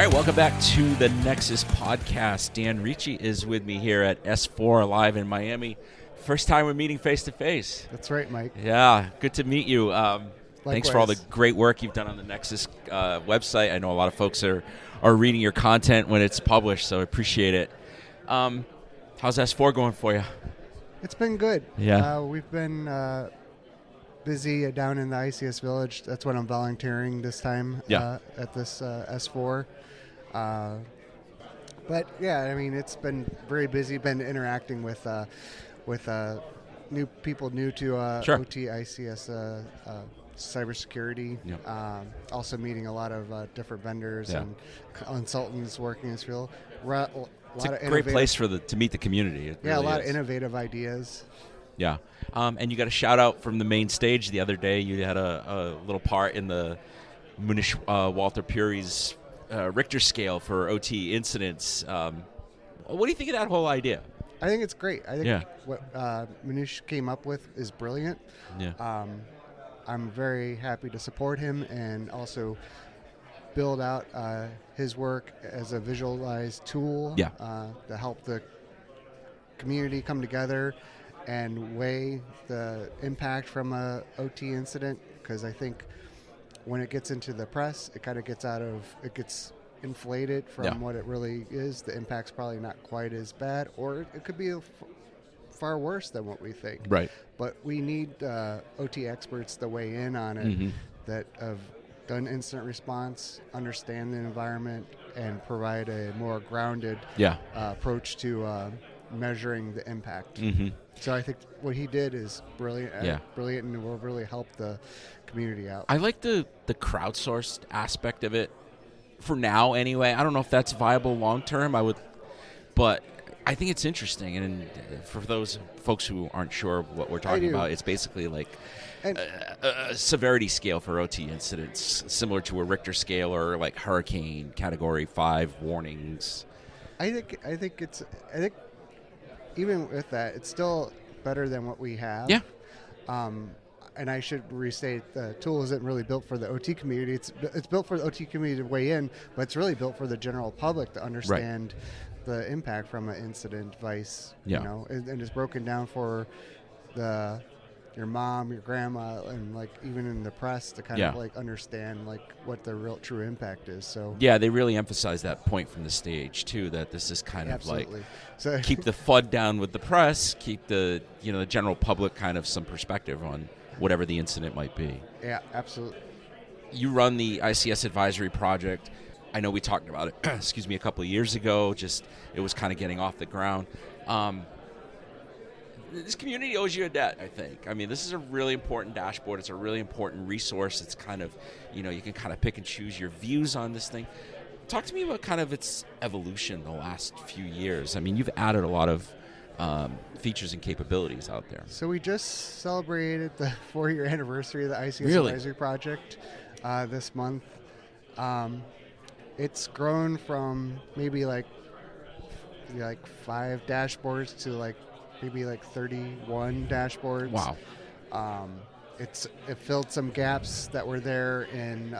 right, welcome back to the Nexus Podcast. Dan Ricci is with me here at S4 Live in Miami. First time we're meeting face-to-face. That's right, Mike. Yeah, good to meet you. Thanks for all the Likewise. great work you've done on the Nexus website. I know a lot of folks are reading your content when it's published, so I appreciate it. How's S4 going for you? It's been good. Yeah. We've been busy down in the ICS Village. That's when I'm volunteering this time at this S4. But yeah, I mean, it's been very busy. Been interacting with new people new to Sure. OT ICS cybersecurity. Yep. Also meeting a lot of different vendors Yeah. and consultants working in this field. It's a great place to meet the community. It Yeah, really a lot is. of innovative ideas. Yeah. And you got a shout out from the main stage the other day. You had a little part in the Manish Walter Puri's Richter scale for OT incidents. What do you think of that whole idea? I think it's great. I think Yeah. what Manish came up with is brilliant. Yeah. I'm very happy to support him and also build out his work as a visualized tool to help the community come together and weigh the impact from a OT incident, because I think when it gets into the press, it kind of gets inflated from what it really is. The impact's probably not quite as bad, or it could be far worse than what we think. Right. But we need OT experts to weigh in on it that have done incident response, understand the environment, and provide a more grounded approach to measuring the impact. Mm-hmm. So I think what he did is brilliant, and will really help the community out. I like the crowdsourced aspect of it for now anyway. I don't know if that's viable long term. But I think it's interesting. And for those folks who aren't sure what we're talking about, it's basically like a severity scale for OT incidents, similar to a Richter scale or like hurricane category 5 warnings. I think even with that, it's still better than what we have. Yeah. And I should restate, the tool isn't really built for the OT community. It's built for the OT community to weigh in, but it's really built for the general public to understand the impact from an incident device. Yeah. You know, and it's broken down for your mom, your grandma, and like even in the press to kind of like understand like what the real true impact is. So yeah, they really emphasize that point from the stage too, that this is kind of like keep the FUD down with the press, keep the the general public kind of some perspective on whatever the incident might be. Yeah, absolutely. You run the ICS Advisory Project. I know we talked about it, a couple of years ago. Just it was kind of getting off the ground. This community owes you a debt, I think. I mean, this is a really important dashboard. It's a really important resource. It's kind of, you can kind of pick and choose your views on this thing. Talk to me about kind of its evolution the last few years. I mean, you've added a lot of features and capabilities out there. So we just celebrated the 4-year anniversary of the ICS Advisory Project this month. It's grown from maybe like 5 dashboards to like maybe like 31 dashboards. Wow. It filled some gaps that were there in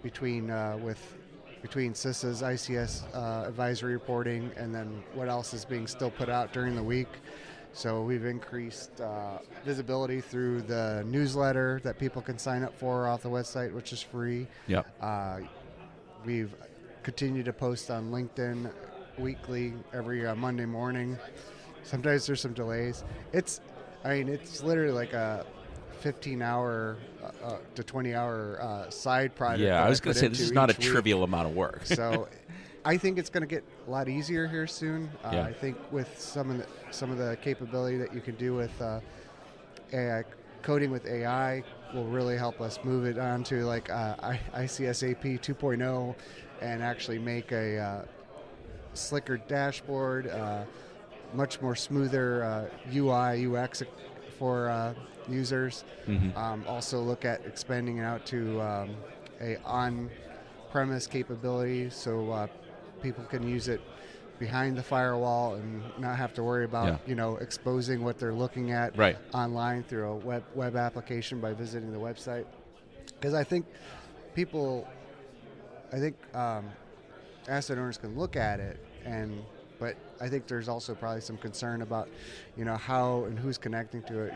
between CISA's ICS advisory reporting and then what else is being still put out during the week. So we've increased visibility through the newsletter that people can sign up for off the website, which is free. Yep. We've continued to post on LinkedIn weekly every Monday morning. Sometimes there's some delays. It's literally like a 15-hour to 20-hour side project. Yeah, I was going to say this is not a trivial amount of work. So I think it's going to get a lot easier here soon. I think with some of the capability that you can do with AI, coding with AI will really help us move it on to like ICS AP 2.0 and actually make a slicker dashboard, much more smoother UI, UX for users. Mm-hmm. Also look at expanding it out to a on-premise capability so people can use it behind the firewall and not have to worry about exposing what they're looking at online through a web application by visiting the website. Because I think people I think asset owners can look at it, but I think there's also probably some concern about, how and who's connecting to it,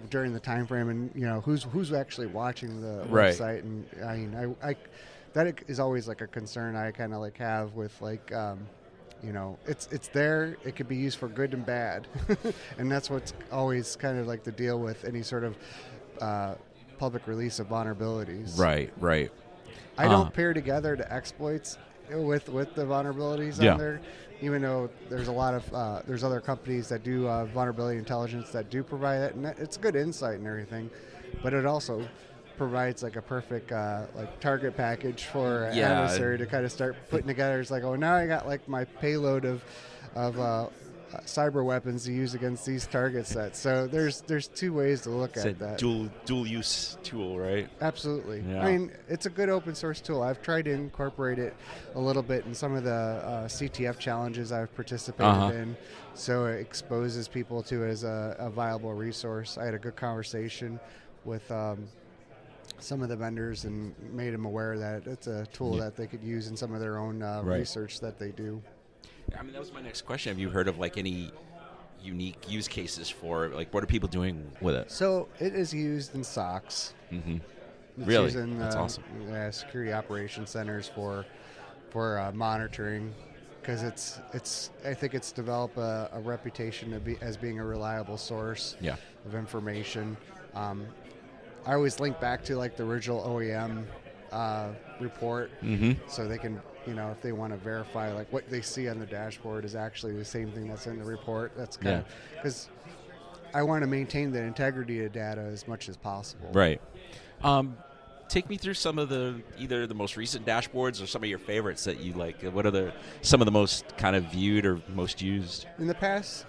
during the time frame, and who's actually watching the website. And I mean, I that is always like a concern I kind of like have with like it's there. It could be used for good and bad, and that's what's always kind of like the deal with any sort of public release of vulnerabilities. Right. I don't pair together the exploits with the vulnerabilities on there, even though there's a lot of there's other companies that do vulnerability intelligence that do provide it, and it's good insight and everything, but it also provides like a perfect like target package for an adversary to kind of start putting together. It's like, oh, now I got like my payload of cyber weapons to use against these target sets. So there's two ways to look at that. Dual use tool, right? Absolutely. Yeah. I mean, it's a good open source tool. I've tried to incorporate it a little bit in some of the CTF challenges I've participated in, so it exposes people to it as a viable resource. I had a good conversation with some of the vendors and made them aware that it's a tool that they could use in some of their own research that they do. I mean, that was my next question. Have you heard of like any unique use cases for like what are people doing with it? So it is used in SOCs. Mm-hmm. It's really? used in, That's awesome. Security operations centers for monitoring, because I think it's developed a reputation as being a reliable source of information. I always link back to like the original OEM report, so they can, if they want to verify like what they see on the dashboard is actually the same thing that's in the report. That's kind of because I want to maintain the integrity of data as much as possible. Right. Take me through some of either the most recent dashboards or some of your favorites that you like. What are some of the most kind of viewed or most used? In the past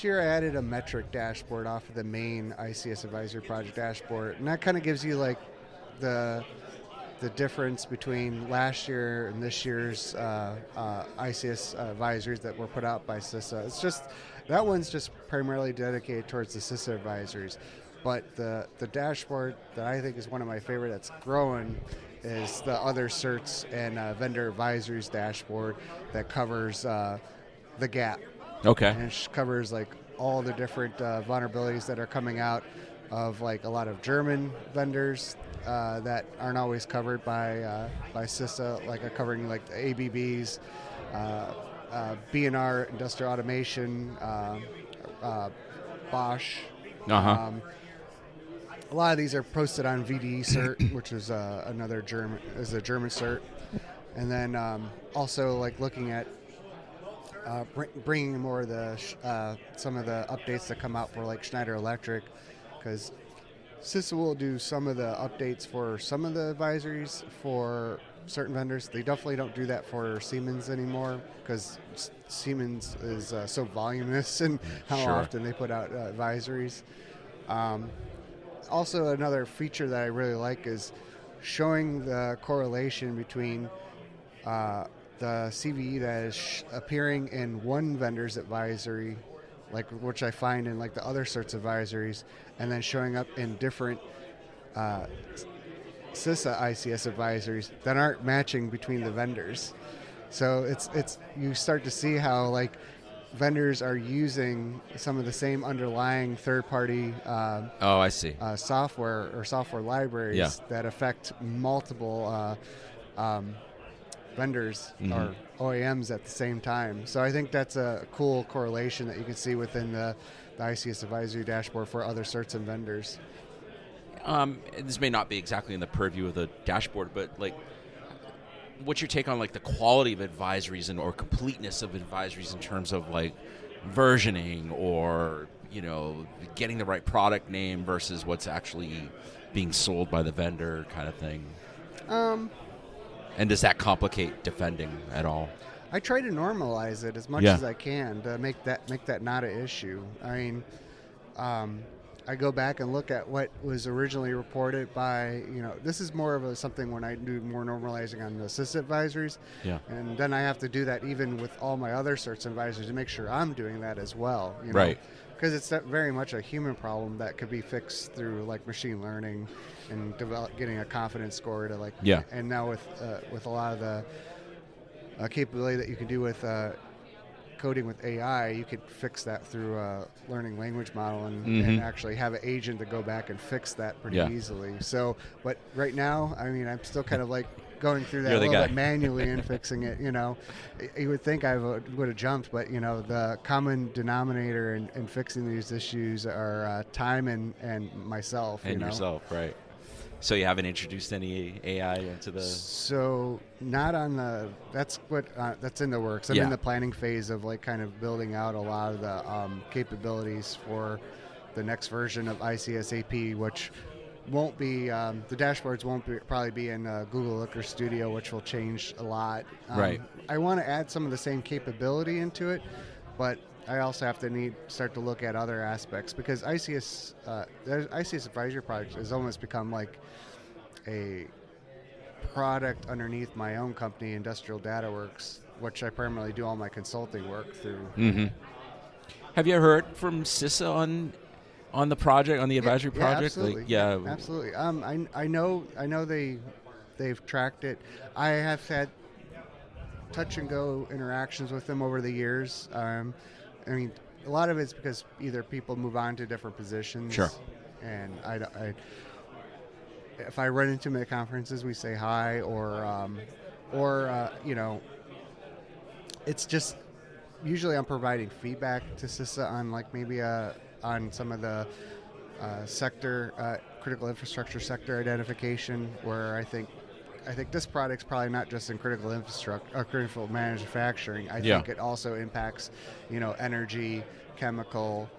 year, I added a metric dashboard off of the main ICS Advisory Project dashboard, and that kind of gives you like the difference between last year and this year's ICS advisories that were put out by CISA. It's just that one's just primarily dedicated towards the CISA advisories. But the dashboard that I think is one of my favorite that's growing is the other certs and vendor advisories dashboard that covers the gap. Okay. And it covers like all the different vulnerabilities that are coming out of like a lot of German vendors that aren't always covered by CISA, like covering like the ABBs, B&R Industrial Automation, Bosch. A lot of these are posted on VDE cert, which is a German cert, and then also like looking at bringing more of the some of the updates that come out for like Schneider Electric, because CISA will do some of the updates for some of the advisories for certain vendors. They definitely don't do that for Siemens anymore, because Siemens is so voluminous in how often they put out advisories. Also, another feature that I really like is showing the correlation between the CVE that is appearing in one vendor's advisory, like which I find in like the other certs advisories, and then showing up in different CISA ICS advisories that aren't matching between the vendors. So it's you start to see how like vendors are using some of the same underlying third-party I see. software or software libraries that affect multiple vendors or OEMs at the same time. So I think that's a cool correlation that you can see within the ICS Advisory Dashboard for other certs and vendors. This may not be exactly in the purview of the dashboard, but like, what's your take on like the quality of advisories or completeness of advisories in terms of like versioning or getting the right product name versus what's actually being sold by the vendor kind of thing? And does that complicate defending at all? I try to normalize it as much as I can to make that not an issue. I mean, I go back and look at what was originally reported by, this is more of something when I do more normalizing on the CISA advisories. Yeah. And then I have to do that even with all my other certs and advisories to make sure I'm doing that as well. Right. because it's very much a human problem that could be fixed through like machine learning and getting a confidence score to like. Yeah. And now with a lot of the capability that you can do with coding with AI, you could fix that through a learning language model and actually have an agent to go back and fix that pretty easily. So, but right now, I mean, I'm still kind of like going through that a little bit manually and fixing it. You know, you would think I would have jumped, but you know, the common denominator in fixing these issues are time and myself. And yourself, right? So you haven't introduced any AI into the... So not on the... That's in the works. I'm in the planning phase of like kind of building out a lot of the capabilities for the next version of ICS AP, which won't be... the dashboards won't probably be in Google Looker Studio, which will change a lot. Right. I want to add some of the same capability into it, but I also have to start to look at other aspects because ICS Advisory Project has almost become like a product underneath my own company, Industrial Data Works, which I primarily do all my consulting work through. Mm-hmm. Have you heard from CISA on the project, on the advisory project? Absolutely. Absolutely. I know they've tracked it. I have had touch and go interactions with them over the years. I mean, a lot of it's because either people move on to different positions. Sure. And if I run into them at conferences, we say hi, or you know, it's just usually I'm providing feedback to CISA on like maybe on some of the sector critical infrastructure sector identification, where I think this product's probably not just in critical infrastructure or critical manufacturing. I think it also impacts, you know, energy, chemical,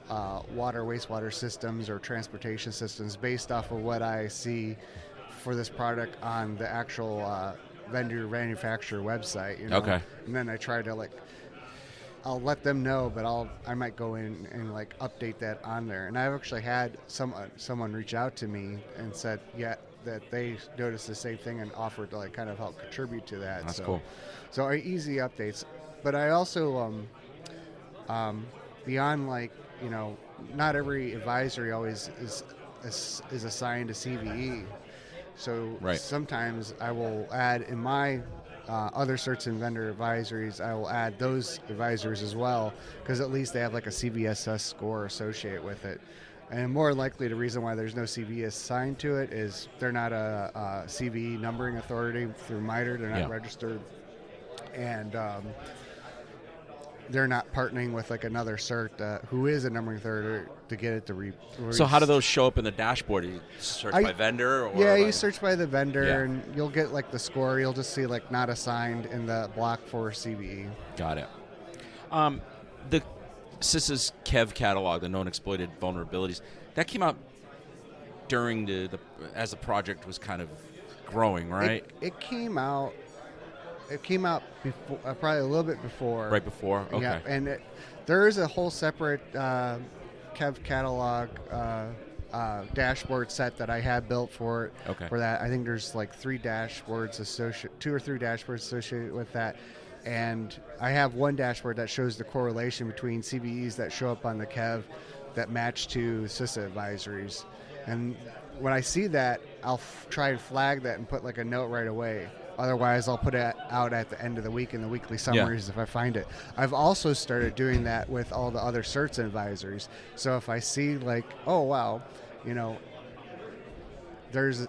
water, wastewater systems or transportation systems based off of what I see for this product on the actual vendor manufacturer website. You know? Okay. And then I try to I'll let them know, but I might go in and like update that on there. And I've actually had someone reach out to me and said, that they noticed the same thing and offered to like kind of help contribute to that. That's cool. So easy updates. But I also beyond like, you know, not every advisory always is assigned a CVE. So sometimes I will add in my other certs and vendor advisories, I will add those advisories as well, because at least they have like a CVSS score associated with it. And more likely, the reason why there's no CVE assigned to it is they're not a CVE numbering authority through MITRE. They're not registered, and they're not partnering with like another cert who is a numbering authority to get it to release. So how do those show up in the dashboard? You search by vendor? Or you search by the vendor, and you'll get like the score. You'll just see like not assigned in the block for CVE. Got it. The CISA's KEV catalog, the known exploited vulnerabilities, that came out during as the project was kind of growing, right? It came out. It came out before, probably a little bit before. Right before, okay. Yeah, and there is a whole separate KEV catalog dashboard set that I had built for it. Okay. For that, I think there's like 2 or 3 dashboards associated with that. And I have one dashboard that shows the correlation between CVEs that show up on the KEV that match to CISA advisories. And when I see that, I'll try and flag that and put like a note right away. Otherwise, I'll put it out at the end of the week in the weekly summaries if I find it. I've also started doing that with all the other certs and advisories. So if I see like, oh, wow, you know, there's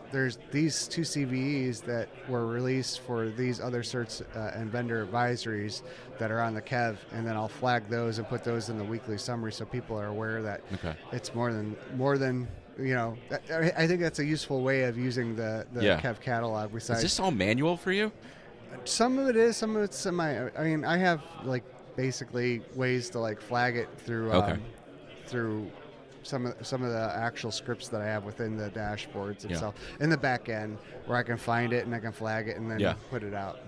these 2 CVEs that were released for these other certs and vendor advisories that are on the KEV, and then I'll flag those and put those in the weekly summary so people are aware that it's more than you know. I think that's a useful way of using the KEV catalog. Besides, is this all manual for you? Some of it is, some of it's semi. I mean, I have like basically ways to like flag it through through some of the actual scripts that I have within the dashboards itself in the back end, where I can find it and I can flag it and then put it out.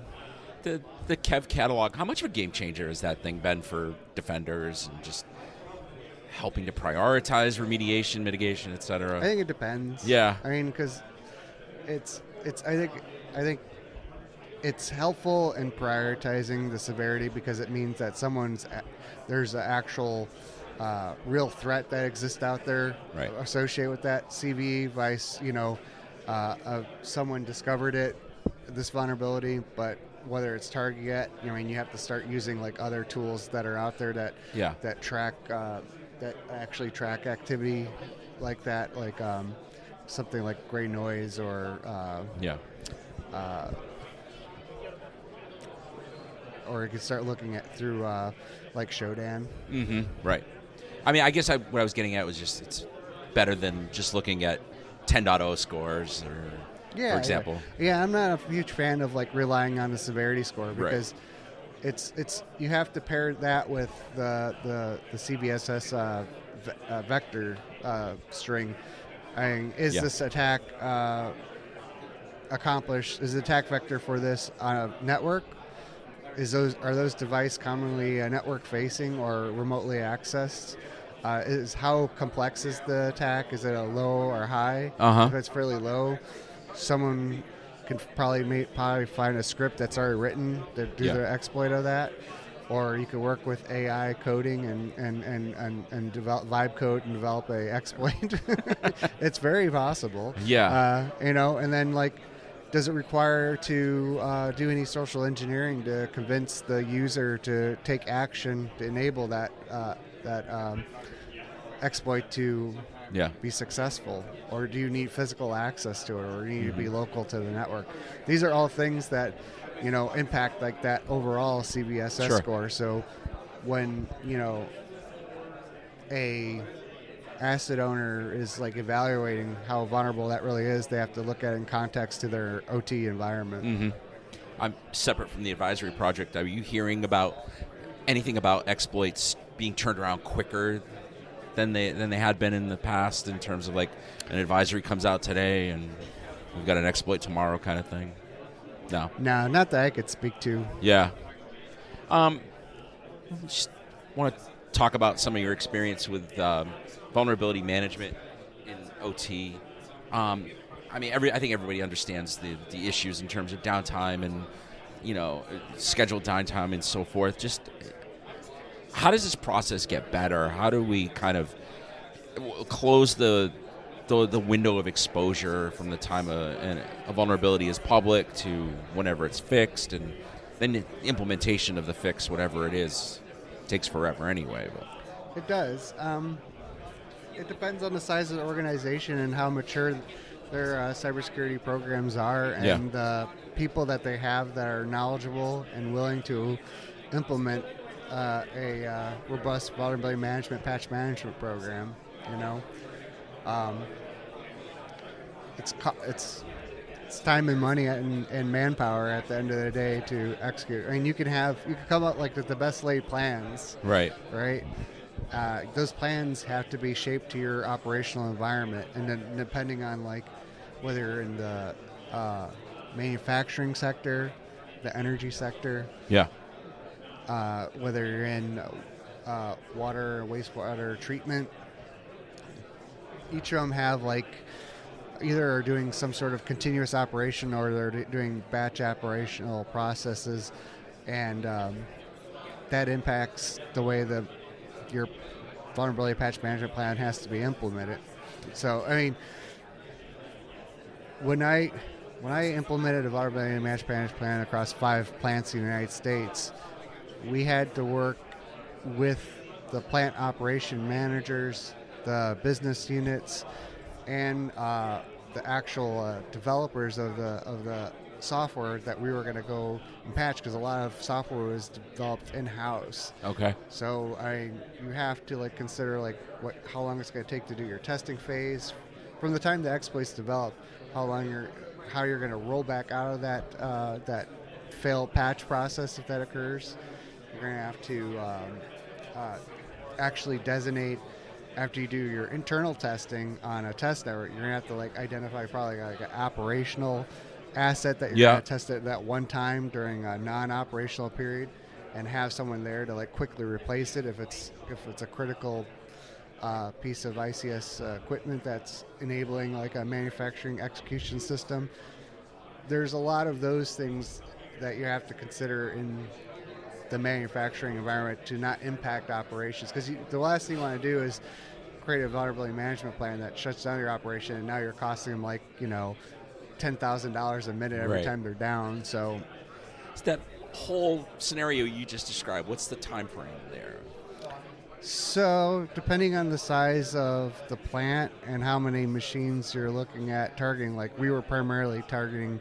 The KEV catalog, how much of a game changer has that thing been for defenders and just helping to prioritize remediation, mitigation, et cetera? I think it depends. Yeah. I mean, because I think it's helpful in prioritizing the severity, because it means that there's an actual real threat that exists out there associated with that CVE, vice, someone discovered this vulnerability, but whether it's target yet, you have to start using like other tools that are out there that track that actually track activity like that, like something like gray noise or or you can start looking at through like Shodan. Mm-hmm. Right. I mean, I guess what I was getting at was just it's better than just looking at 10.0 scores for example. Yeah, I'm not a huge fan of like relying on the severity score because it's you have to pair that with the CVSS vector string. I mean, is this attack accomplished? Is the attack vector for this on a network? Are those devices commonly network facing or remotely accessed? Is how complex is the attack? Is it a low or high? If it's fairly low, someone can probably find a script that's already written to do the exploit of that, or you could work with AI coding and develop vibe code and develop a exploit. It's very possible. And then like, does it require to do any social engineering to convince the user to take action to enable that exploit to be successful, or do you need physical access to it, or you need to be local to the network? These are all things that impact like that overall CVSS score. So when a asset owner is like evaluating how vulnerable that really is, they have to look at it in context to their OT environment. I'm separate from the advisory project. Are you hearing about anything about exploits being turned around quicker than they had been in the past, in terms of like an advisory comes out today and we've got an exploit tomorrow kind of thing? No, not that I could speak to. Just want to talk about some of your experience with vulnerability management in OT. I mean, I think everybody understands the issues in terms of downtime and scheduled downtime and so forth. Just how does this process get better? How do we kind of close the window of exposure from the time a vulnerability is public to whenever it's fixed, and then the implementation of the fix, whatever it is, takes forever anyway. But it does. It depends on the size of the organization and how mature their cybersecurity programs are, and the people that they have that are knowledgeable and willing to implement a robust vulnerability management, patch management program. It's time and money and manpower at the end of the day to execute. I mean, you can come up like with the best laid plans. Right. Those plans have to be shaped to your operational environment, and then depending on like whether you're in the manufacturing sector, the energy sector, whether you're in water or wastewater treatment, each of them have like either are doing some sort of continuous operation or they're doing batch operational processes, and that impacts the way your vulnerability patch management plan has to be implemented. So, I mean, when I implemented a vulnerability management plan across 5 plants in the United States, we had to work with the plant operation managers, the business units, and the actual developers of the software that we were going to go and patch, because a lot of software was developed in-house. Okay. So you have to like consider like how long it's going to take to do your testing phase, from the time the exploit's developed, how you're going to roll back out of that failed patch process if that occurs. You're going to have to actually designate, after you do your internal testing on a test network, you're going to have to like identify probably like an operational asset that you're going to test at that one time during a non-operational period, and have someone there to like quickly replace it if it's a critical piece of ICS equipment that's enabling like a manufacturing execution system. There's a lot of those things that you have to consider the manufacturing environment to not impact operations. Because the last thing you want to do is create a vulnerability management plan that shuts down your operation, and now you're costing them like, $10,000 a minute every time they're down. So that whole scenario you just described, what's the time frame there? So depending on the size of the plant and how many machines you're looking at targeting, like we were primarily targeting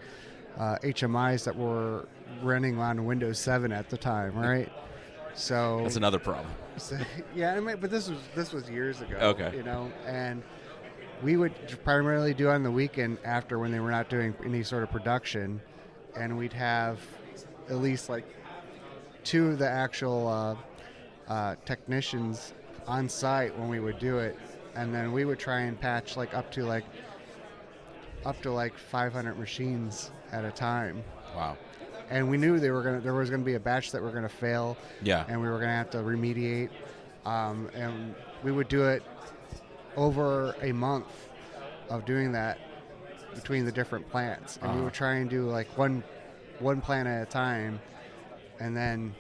HMIs that were running on Windows 7 at the time, right? So that's another problem. So, yeah, but this was years ago. Okay. And we would primarily do on the weekend after when they were not doing any sort of production, and we'd have at least like 2 of the actual technicians on site when we would do it, and then we would try and patch up to 500 machines at a time. Wow. And we knew there was going to be a batch that were going to fail. Yeah. And we were going to have to remediate. And we would do it over a month of doing that between the different plants. And we would try and do one plant at a time, and then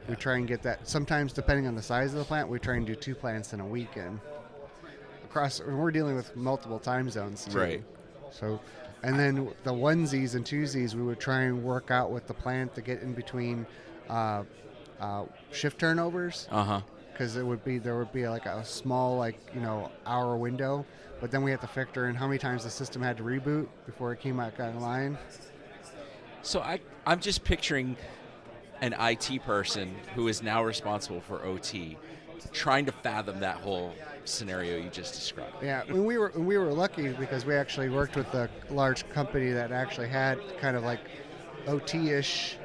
we try and get that. Sometimes, depending on the size of the plant, we try and do 2 plants in a weekend. We're dealing with multiple time zones too. Right. So, and then the onesies and twosies, we would try and work out with the plant to get in between shift turnovers. Because there would be like a small hour window, but then we had to factor in how many times the system had to reboot before it came back online. So I'm just picturing an IT person who is now responsible for OT, trying to fathom that whole scenario you just described. Yeah, when we were lucky because we actually worked with a large company that actually had kind of like OT-ish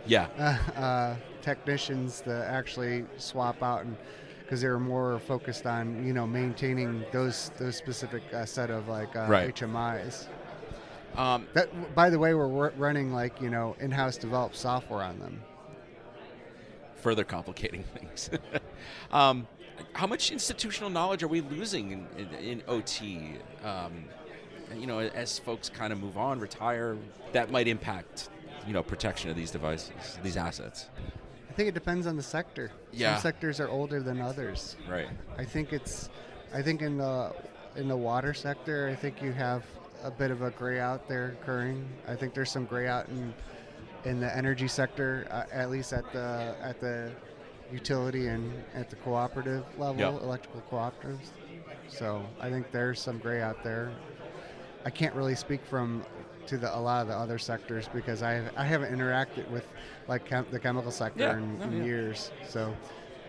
technicians to actually swap out, and because they were more focused on maintaining those specific set of HMIs. That, by the way, we're running in-house developed software on them. Further complicating things. How much institutional knowledge are we losing in OT? As folks kind of move on, retire, that might impact, protection of these devices, these assets. I think it depends on the sector. Yeah. Some sectors are older than others. Right. I think in the water sector, I think you have a bit of a gray out there occurring. I think there's some gray out in the energy sector, at least at the utility and at the cooperative level, electrical cooperatives. So I think there's some gray out there. I can't really speak to a lot of the other sectors because I haven't interacted with the chemical sector in years. So,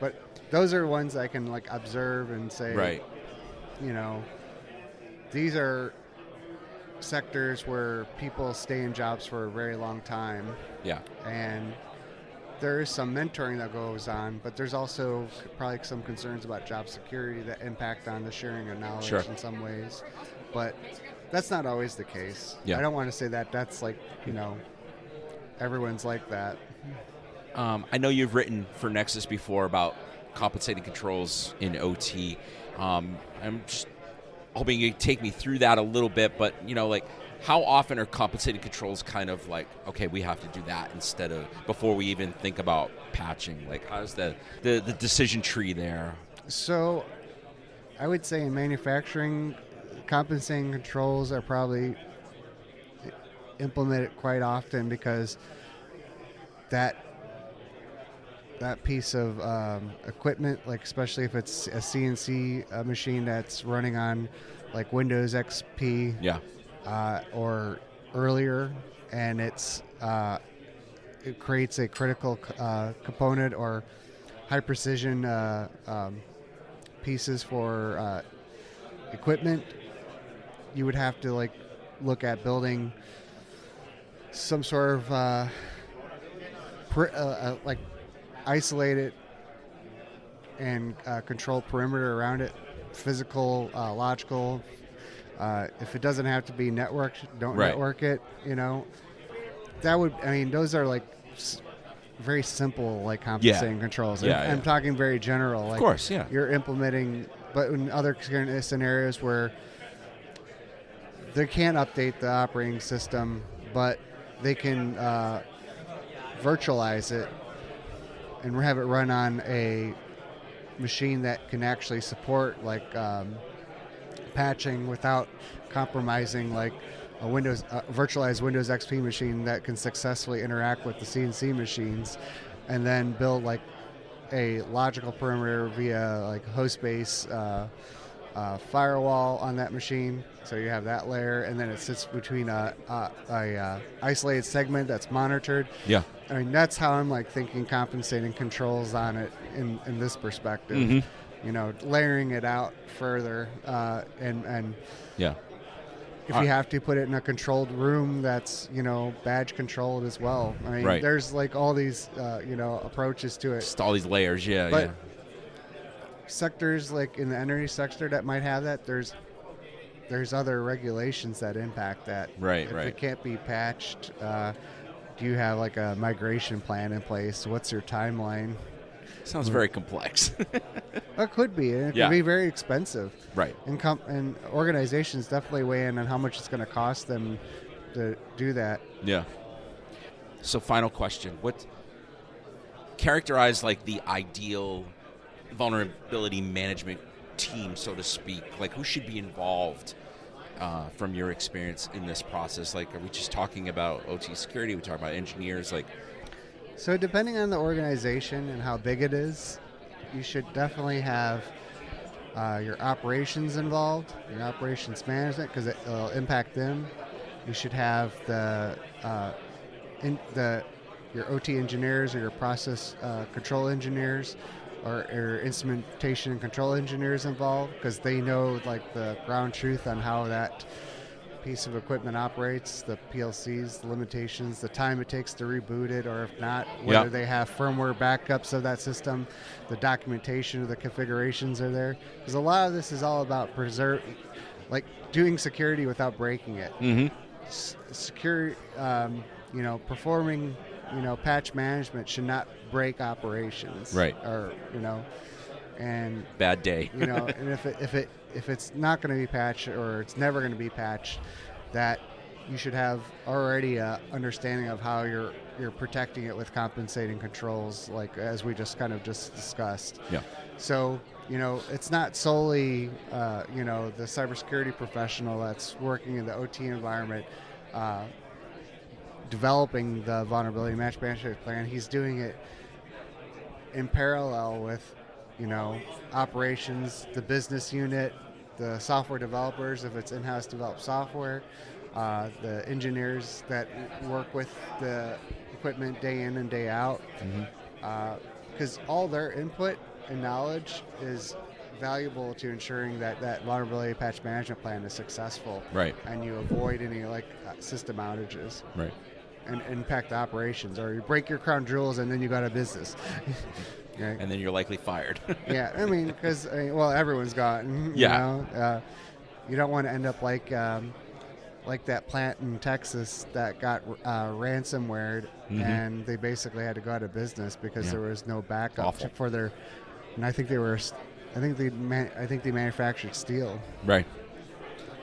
but those are ones I can observe and say, right. These are sectors where people stay in jobs for a very long time. Yeah. And there is some mentoring that goes on, but there's also probably some concerns about job security that impact on the sharing of knowledge in some ways. But that's not always the case. Yeah. I don't want to say that that's everyone's like that. I know you've written for Nexus before about compensating controls in OT. I'm just hoping you take me through that a little bit, but how often are compensating controls kind of okay, we have to do that instead of before we even think about patching? How's the decision tree there? So I would say in manufacturing, compensating controls are probably implemented quite often because that piece of equipment, especially if it's a CNC machine that's running on Windows XP, or earlier, and it creates a critical component or high precision pieces for equipment, you would have to look at building some sort of isolate it and control perimeter around it, physical, logical. If it doesn't have to be networked, don't network it. Those are very simple compensating controls. I'm talking very general. Of course, yeah. You're implementing, but in other scenarios where they can't update the operating system, but they can virtualize it and have it run on a machine that can actually support like patching without compromising like a virtualized Windows XP machine that can successfully interact with the CNC machines, and then build like a logical perimeter via like host-based firewall on that machine. So you have that layer, and then it sits between a isolated segment that's monitored. Yeah. I mean, that's how I'm like thinking compensating controls on it in this perspective. You know, layering it out further, and yeah. If you have to put it in a controlled room that's, you know, badge controlled as well. I mean, there's like all these, you know, approaches to it. Just all these layers, yeah. But sectors like in the energy sector that might have that, there's other regulations that impact that. Right, if it can't be patched, do you have like a migration plan in place? What's your timeline? Sounds very complex. It could be. It could be very expensive. Right. And organizations definitely weigh in on how much it's going to cost them to do that. Yeah. So final question. What characterize like the ideal vulnerability management team, so to speak? Like who should be involved from your experience in this process? Like are we just talking about OT security? Are we talking about engineers? Like, so depending on the organization and how big it is, you should definitely have your operations involved, your operations management, because it will impact them. You should have your OT engineers or your process control engineers or your instrumentation and control engineers involved, because they know like the ground truth on how that piece of equipment operates, the PLCs, the limitations, the time it takes to reboot it, or if not, whether they have firmware backups of that system, the documentation of the configurations are there. Because a lot of this is all about doing security without breaking it. Secure, you know, performing, you know, patch management should not break operations. Right. Or, you know, and bad day. You know, and if it's not going to be patched or it's never going to be patched, that you should have already a understanding of how you're protecting it with compensating controls, like as we just discussed. Yeah. So, you know, it's not solely, you know, the cybersecurity professional that's working in the OT environment developing the vulnerability management plan. He's doing it in parallel with, you know, operations, the business unit, the software developers, if it's in-house developed software, the engineers that work with the equipment day in and day out, because all their input and knowledge is valuable to ensuring that vulnerability patch management plan is successful, right, and you avoid any system outages, right, and impact the operations, or you break your crown jewels and then you got a business. Right. And then you're likely fired. Yeah, I mean, because everyone's gotten. You know, you don't want to end up like that plant in Texas that got ransomware, and they basically had to go out of business because there was no backup for their. And I think they manufactured steel. Right.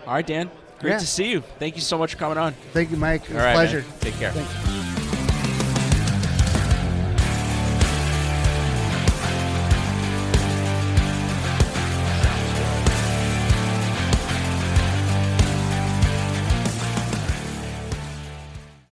All right, Dan. Great to see you. Thank you so much for coming on. Thank you, Mike. It was a pleasure. Man. Take care. Thanks.